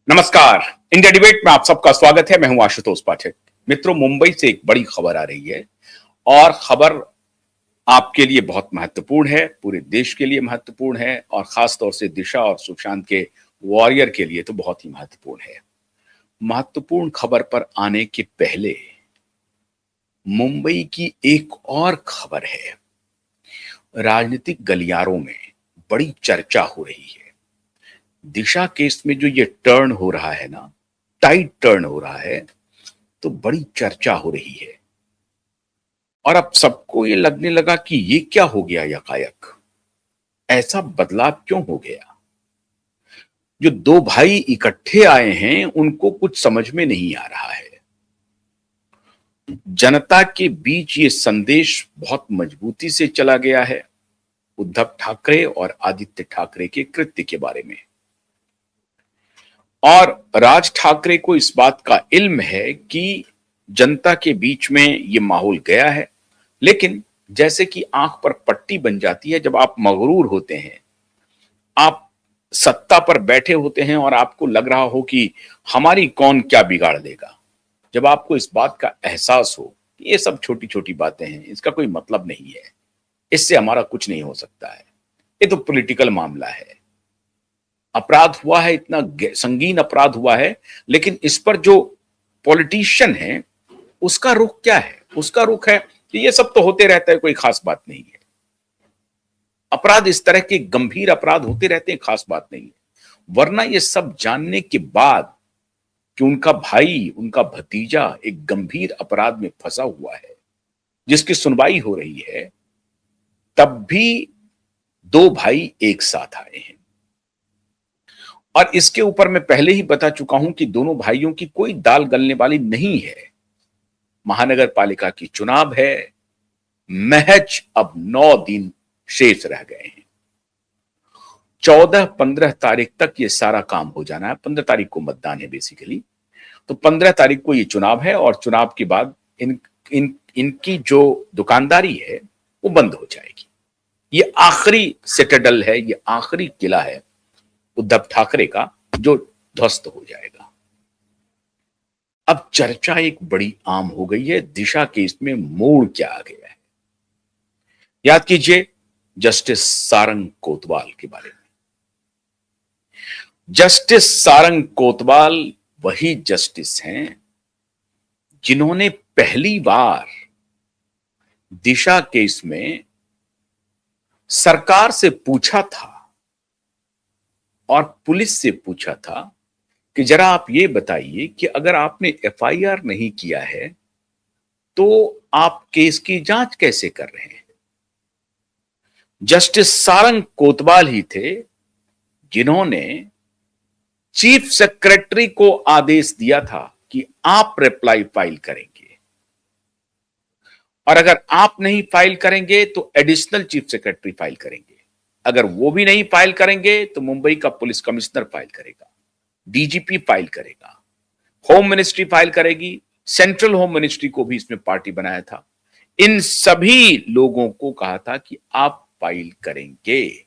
नमस्कार। India debate में आप सबका स्वागत है। मैं हूं आशुतोष पाठक। मित्रों, मुंबई से एक बड़ी खबर आ रही है और खबर आपके लिए बहुत महत्वपूर्ण है, पूरे देश के लिए महत्वपूर्ण है और खास तौर से दिशा और सुशांत के वॉरियर के लिए तो बहुत ही महत्वपूर्ण है। महत्वपूर्ण खबर पर आने के पहले मुंबई की एक और खबर है। राजनीतिक गलियारों में बड़ी चर्चा हो रही है। दिशा केस में जो ये टर्न हो रहा है ना, टाइट टर्न हो रहा है, तो बड़ी चर्चा हो रही है और अब सबको ये लगने लगा कि ये क्या हो गया यकायक, ऐसा बदलाव क्यों हो गया। जो दो भाई इकट्ठे आए हैं उनको कुछ समझ में नहीं आ रहा है। जनता के बीच ये संदेश बहुत मजबूती से चला गया है उद्धव ठाकरे और आदित्य ठाकरे के कृत्य के बारे में। और राज ठाकरे को इस बात का इल्म है कि जनता के बीच में ये माहौल गया है, लेकिन जैसे कि आंख पर पट्टी बन जाती है जब आप मगरूर होते हैं, आप सत्ता पर बैठे होते हैं और आपको लग रहा हो कि हमारी कौन क्या बिगाड़ देगा। जब आपको इस बात का एहसास हो कि ये सब छोटी छोटी बातें हैं, इसका कोई मतलब नहीं है, इससे हमारा कुछ नहीं हो सकता है, ये तो पॉलिटिकल मामला है, अपराध हुआ है, इतना संगीन अपराध हुआ है, लेकिन इस पर जो पॉलिटिशियन है उसका रुख क्या है? उसका रुख है कि ये सब तो होते रहता है, कोई खास बात नहीं है। अपराध इस तरह के गंभीर अपराध होते रहते हैं, खास बात नहीं है। वरना ये सब जानने के बाद कि उनका भाई, उनका भतीजा एक गंभीर अपराध में फंसा हुआ है जिसकी सुनवाई हो रही है, तब भी दो भाई एक साथ आए हैं। और इसके ऊपर मैं पहले ही बता चुका हूं कि दोनों भाइयों की कोई दाल गलने वाली नहीं है। महानगर पालिका की चुनाव है, महज अब 9 दिन शेष रह गए हैं। 14-15 तारीख तक ये सारा काम हो जाना है। 15 तारीख को मतदान है बेसिकली, तो 15 तारीख को ये चुनाव है और चुनाव के बाद इनकी जो दुकानदारी है वो बंद हो जाएगी। ये आखिरी सिटाडेल है, ये आखिरी किला है उद्धव ठाकरे का जो ध्वस्त हो जाएगा। अब चर्चा एक बड़ी आम हो गई है, दिशा केस में मोड़ क्या आ गया है। याद कीजिए जस्टिस सारंग कोतवाल के बारे में। जस्टिस सारंग कोतवाल वही जस्टिस हैं जिन्होंने पहली बार दिशा केस में सरकार से पूछा था और पुलिस से पूछा था कि जरा आप ये बताइए कि अगर आपने एफआईआर नहीं किया है तो आप केस की जांच कैसे कर रहे हैं। जस्टिस सारंग कोतवाल ही थे जिन्होंने चीफ सेक्रेटरी को आदेश दिया था कि आप रिप्लाई फाइल करेंगे और अगर आप नहीं फाइल करेंगे तो एडिशनल चीफ सेक्रेटरी फाइल करेंगे। अगर वो भी नहीं फाइल करेंगे तो मुंबई का पुलिस कमिश्नर फाइल करेगा, डीजीपी फाइल करेगा, होम मिनिस्ट्री फाइल करेगी, सेंट्रल होम मिनिस्ट्री को भी इसमें पार्टी बनाया था। इन सभी लोगों को कहा था कि आप फाइल करेंगे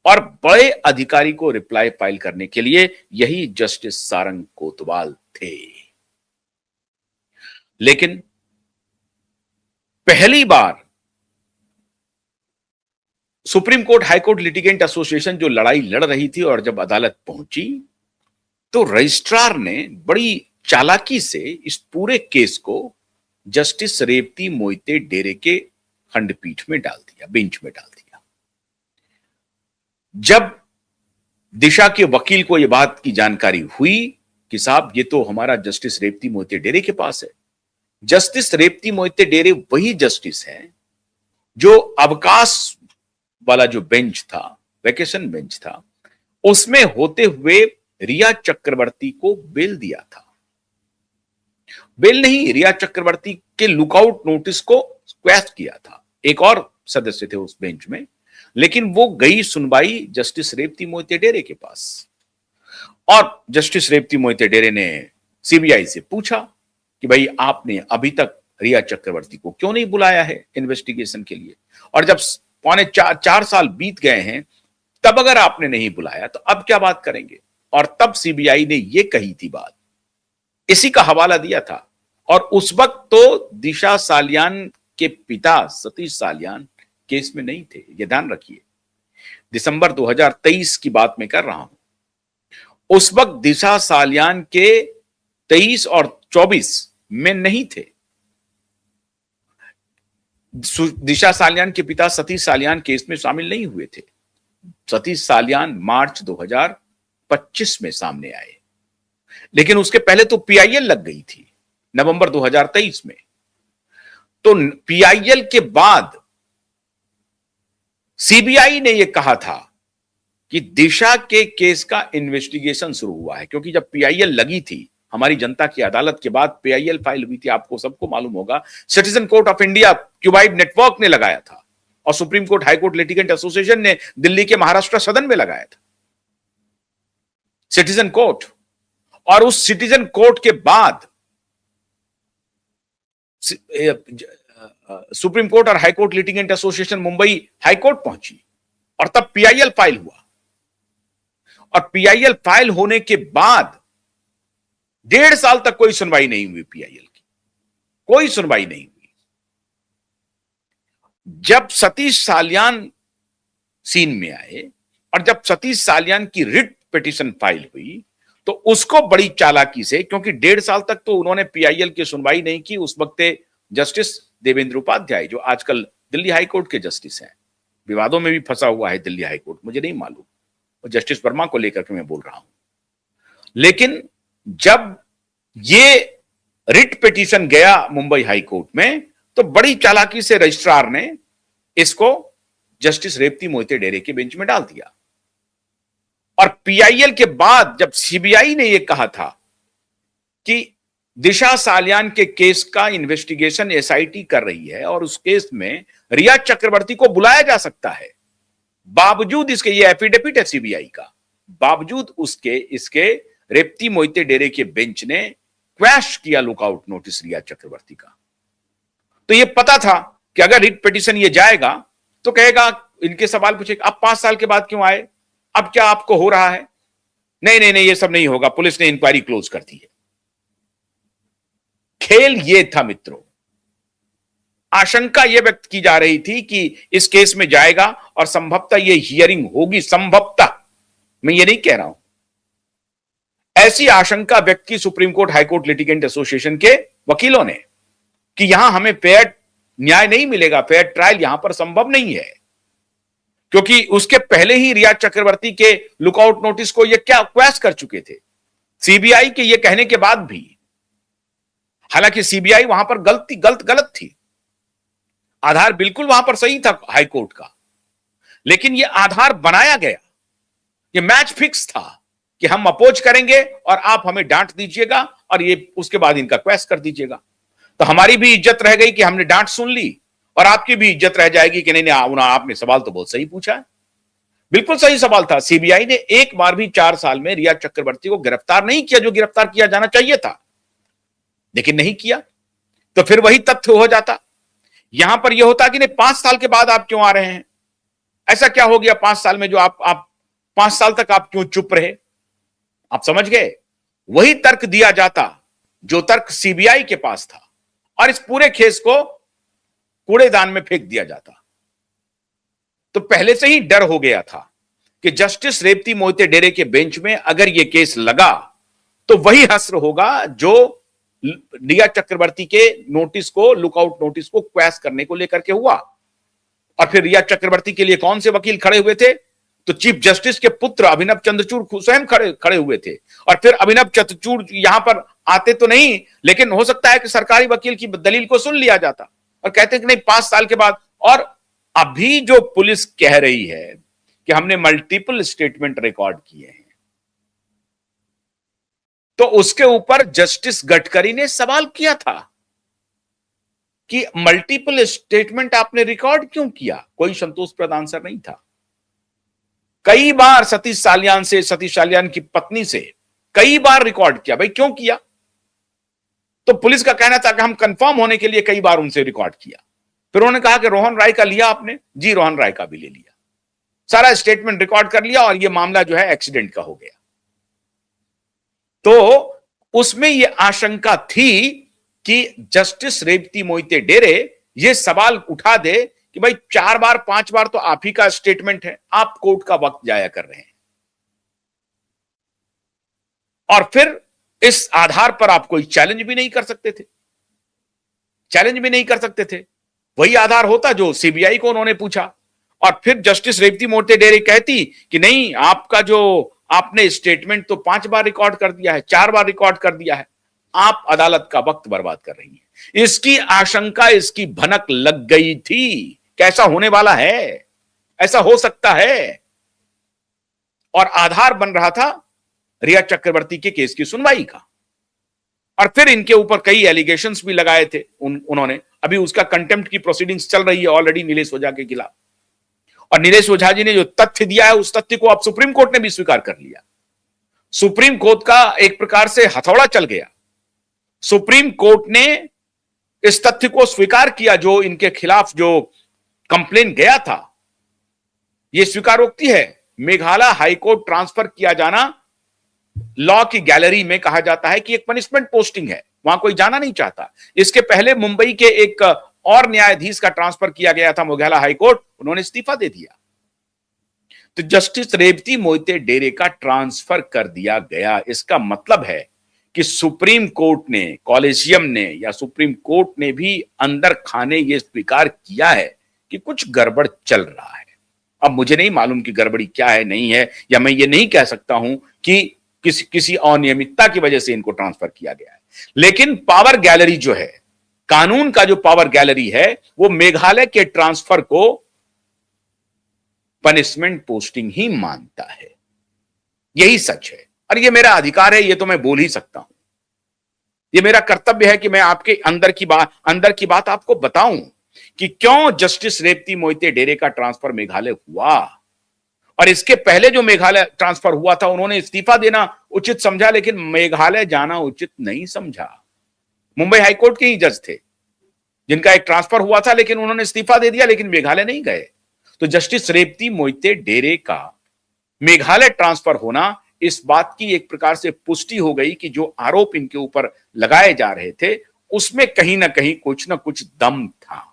और बड़े अधिकारी को रिप्लाई फाइल करने के लिए यही जस्टिस सारंग कोतवाल थे। लेकिन पहली बार supreme court high court litigant association जो लड़ाई लड़ रही थी और जब अदालत पहुंची तो रजिस्ट्रार ने बड़ी चालाकी से इस पूरे केस को जस्टिस रेवती मोहिते डेरे के खंडपीठ में डाल दिया, बेंच में डाल दिया। जब दिशा के वकील को यह बात की जानकारी हुई कि साहब ये तो हमारा जस्टिस रेवती मोहिते डेरे के पास है, जस्टिस रेवती मोहिते डेरे वही जस्टिस है जो अवकाश वाला जो बेंच था, वेकेशन बेंच था, उसमें होते हुए रिया चक्रवर्ती को बेल दिया था। बेल नहीं, रिया चक्रवर्ती के लुकआउट नोटिस को क्वैश किया था। एक और सदस्य थे उस बेंच में, लेकिन वो गई सुनवाई जस्टिस रेवती मोहिते डेरे के पास और जस्टिस रेवती मोहिते डेरे ने सीबीआई से पूछा कि भाई आपने अभी तक रिया चक्रवर्ती को क्यों नहीं बुलाया है इन्वेस्टिगेशन के लिए, और जब 4.25 साल बीत गए हैं तब अगर आपने नहीं बुलाया तो अब क्या बात करेंगे। और तब सीबीआई ने ये कही थी बात, इसी का हवाला दिया था। और उस वक्त तो दिशा सालियान के पिता सतीश सालियान केस में नहीं थे, ये ध्यान रखिए। दिसंबर 2023 की बात मैं कर रहा हूं। उस वक्त दिशा सालियान के 23 और 24 में नहीं थे। दिशा सालियान के पिता सतीश सालियान केस में शामिल नहीं हुए थे। सतीश सालियान मार्च 2025 में सामने आए, लेकिन उसके पहले तो पीआईएल लग गई थी नवंबर 2023 में। तो पीआईएल के बाद सीबीआई ने यह कहा था कि दिशा के केस का इन्वेस्टिगेशन शुरू हुआ है, क्योंकि जब पीआईएल लगी थी हमारी जनता की अदालत के बाद पीआईएल फाइल हुई थी, आपको सबको मालूम होगा। Citizen court of India cuboid network ने लगाया था और supreme court high court litigant association ने दिल्ली के महाराष्ट्र सदन में लगाया था सिटीजन कोर्ट। और उस सिटीजन कोर्ट के बाद सुप्रीम कोर्ट और high court litigant association Mumbai high court पहुंची और तब पीआईएल फाइल हुआ। और पीआईएल फाइल होने के बाद 1.5 साल तक कोई सुनवाई नहीं हुई पीआईएल की, कोई सुनवाई नहीं हुई। जब सतीश सालियान सीन में आए और जब सतीश सालियान की रिट पिटीशन फाइल हुई तो उसको बड़ी चालाकी से, क्योंकि 1.5 साल तक तो उन्होंने पीआईएल की सुनवाई नहीं की। उस वक्त जस्टिस देवेंद्र उपाध्याय, जो आजकल दिल्ली हाई कोर्ट के जस्टिस हैं, विवादों में भी फंसा हुआ है दिल्ली हाई कोर्ट, मुझे नहीं मालूम, और जस्टिस वर्मा को लेकर के मैं बोल रहा हूं। लेकिन जब ये रिट पिटीशन गया मुंबई हाई कोर्ट में तो बड़ी चालाकी से रजिस्ट्रार ने इसको जस्टिस रेवती मोहिते डेरे के बेंच में डाल दिया। और पीआईएल के बाद जब सीबीआई ने यह कहा था कि दिशा सालियान के केस का इन्वेस्टिगेशन एसआईटी कर रही है और उस केस में रिया चक्रवर्ती को बुलाया जा सकता है, बावजूद इसके, ये एफिडेविट है सीबीआई का, बावजूद उसके इसके रेवती मोहिते डेरे के बेंच ने क्वैश किया लुकआउट नोटिस रिया चक्रवर्ती का। तो ये पता था कि अगर रिट पिटीशन ये जाएगा तो कहेगा, इनके सवाल पूछेगा, अब 5 साल के बाद क्यों आए, अब क्या आपको हो रहा है? नहीं नहीं नहीं, ये सब नहीं होगा, पुलिस ने इंक्वायरी क्लोज कर दी है। खेल ये था मित्रों। आशंका यह व्यक्त की जा रही थी कि इस केस में जाएगा और संभवतः ये हियरिंग होगी, संभवतः, मैं ये नहीं कह रहा हूं, ऐसी आशंका व्यक्त की supreme court high court litigant association के वकीलों ने कि यहां हमें फेयर न्याय नहीं मिलेगा, फेयर ट्रायल यहां पर संभव नहीं है, क्योंकि उसके पहले ही रिया चक्रवर्ती के लुकआउट नोटिस को ये क्या क्वैश कर चुके थे सीबीआई के ये कहने के बाद भी। हालांकि सीबीआई वहां पर गलत थी, आधार बिल्कुल वहां पर सही था हाई कोर्ट का, लेकिन यह आधार बनाया गया, यह मैच फिक्स था कि हम अपोज करेंगे और आप हमें डांट दीजिएगा और ये उसके बाद इनका क्वेश्चन कर दीजिएगा। तो हमारी भी इज्जत रह गई कि हमने डांट सुन ली और आपकी भी इज्जत रह जाएगी कि नहीं आपने सवाल तो बहुत सही पूछा है। बिल्कुल सही सवाल था। सीबीआई ने एक बार भी 4 साल में रिया चक्रवर्ती को गिरफ्तार नहीं किया, जो गिरफ्तार किया जाना चाहिए था, लेकिन नहीं किया। तो फिर वही तथ्य हो जाता, यहां पर यह होता कि नहीं 5 साल के बाद आप क्यों आ रहे हैं, ऐसा क्या हो गया 5 साल में जो आप 5 साल तक आप क्यों चुप रहे। आप समझ गए, वही तर्क दिया जाता जो तर्क सीबीआई के पास था और इस पूरे केस को कूड़ेदान में फेंक दिया जाता। तो पहले से ही डर हो गया था कि जस्टिस रेवती मोहिते डेरे के बेंच में अगर यह केस लगा तो वही हश्र होगा जो रिया चक्रवर्ती के नोटिस को, लुकआउट नोटिस को क्वैश करने को लेकर के हुआ। और फिर रिया चक्रवर्ती के लिए कौन से वकील खड़े हुए थे? तो चीफ जस्टिस के पुत्र अभिनव चंद्रचूड़ स्वयं खड़े हुए थे। और फिर अभिनव चंद्रचूड़ यहां पर आते तो नहीं, लेकिन हो सकता है कि सरकारी वकील की दलील को सुन लिया जाता और कहते कि नहीं 5 साल के बाद। और अभी जो पुलिस कह रही है कि हमने मल्टीपल स्टेटमेंट रिकॉर्ड किए हैं, तो उसके ऊपर जस्टिस गडकरी ने सवाल किया था कि मल्टीपल स्टेटमेंट आपने रिकॉर्ड क्यों किया? कोई संतोषप्रद आंसर नहीं था। कई बार सतीश सालियान की पत्नी से कई बार रिकॉर्ड किया, भाई क्यों किया? तो पुलिस का कहना था कि हम कंफर्म होने के लिए कई बार उनसे रिकॉर्ड किया। फिर उन्होंने कहा कि रोहन राय का लिया आपने? जी, रोहन राय का भी ले लिया, सारा स्टेटमेंट रिकॉर्ड कर लिया और यह मामला जो है एक्सीडेंट का हो गया। तो उसमें यह आशंका थी कि जस्टिस रेवती मोहिते डेरे ये सवाल उठा दे कि भाई 4 बार 5 बार तो आप ही का स्टेटमेंट है, आप कोर्ट का वक्त जाया कर रहे हैं, और फिर इस आधार पर आप कोई चैलेंज भी नहीं कर सकते थे, चैलेंज भी नहीं कर सकते थे। वही आधार होता जो सीबीआई को उन्होंने पूछा, और फिर जस्टिस रेवती मोहिते डेरे कहती कि नहीं, आपका जो आपने स्टेटमेंट तो 5 बार रिकॉर्ड कर दिया है, 4 बार रिकॉर्ड कर दिया है, आप अदालत का वक्त बर्बाद कर रही हैं। इसकी आशंका, इसकी भनक लग गई थी कैसा होने वाला है, ऐसा हो सकता है, और आधार बन रहा था रिया चक्रवर्ती के केस की सुनवाई का। और फिर इनके ऊपर कई एलिगेशंस भी लगाए थे उन्होंने। अभी उसका कंटेम्प्ट की प्रोसीडिंग्स चल रही है ऑलरेडी नीलेश ओझा के खिलाफ, और नीलेश ओझा जी ने जो तथ्य दिया है उस तथ्य को अब सुप्रीम कोर्ट ने भी स्वीकार कर लिया। सुप्रीम कोर्ट का एक प्रकार से हथौड़ा चल गया। सुप्रीम कोर्ट ने इस तथ्य को स्वीकार किया, जो इनके खिलाफ जो कंप्लेन गया था, यह स्वीकारोक्ति है। मेघालय हाईकोर्ट ट्रांसफर किया जाना लॉ की गैलरी में कहा जाता है कि एक पनिशमेंट पोस्टिंग है, वहां कोई जाना नहीं चाहता। इसके पहले मुंबई के एक और न्यायाधीश का ट्रांसफर किया गया था मेघालय हाईकोर्ट, उन्होंने इस्तीफा दे दिया। तो जस्टिस रेवती मोहिते डेरे का ट्रांसफर कर दिया गया। इसका मतलब है कि सुप्रीम कोर्ट ने, कॉलेजियम ने या सुप्रीम कोर्ट ने भी अंदर खाने ये स्वीकार किया है कि कुछ गड़बड़ चल रहा है। अब मुझे नहीं मालूम कि गड़बड़ी क्या है, नहीं है, या मैं ये नहीं कह सकता हूं कि किसी अनियमितता की वजह से इनको ट्रांसफर किया गया है, लेकिन पावर गैलरी जो है, कानून का जो पावर गैलरी है, वो मेघालय के ट्रांसफर को पनिशमेंट पोस्टिंग ही मानता है। यही सच है, और ये मेरा अधिकार है, ये तो मैं बोल ही सकता हूं। ये मेरा कर्तव्य है कि मैं आपके अंदर की बात आपको बताऊं कि क्यों जस्टिस रेवती मोहिते डेरे का ट्रांसफर मेघालय हुआ। और इसके पहले जो मेघालय ट्रांसफर हुआ था, उन्होंने इस्तीफा देना उचित समझा, लेकिन मेघालय जाना उचित नहीं समझा। मुंबई हाईकोर्ट के ही जज थे जिनका एक ट्रांसफर हुआ था, लेकिन उन्होंने इस्तीफा दे दिया, लेकिन मेघालय नहीं गए। तो जस्टिस रेवती मोहिते डेरे का मेघालय ट्रांसफर होना, इस बात की एक प्रकार से पुष्टि हो गई कि जो आरोप इनके ऊपर लगाए जा रहे थे उसमें कहीं ना कहीं कुछ ना कुछ दम था।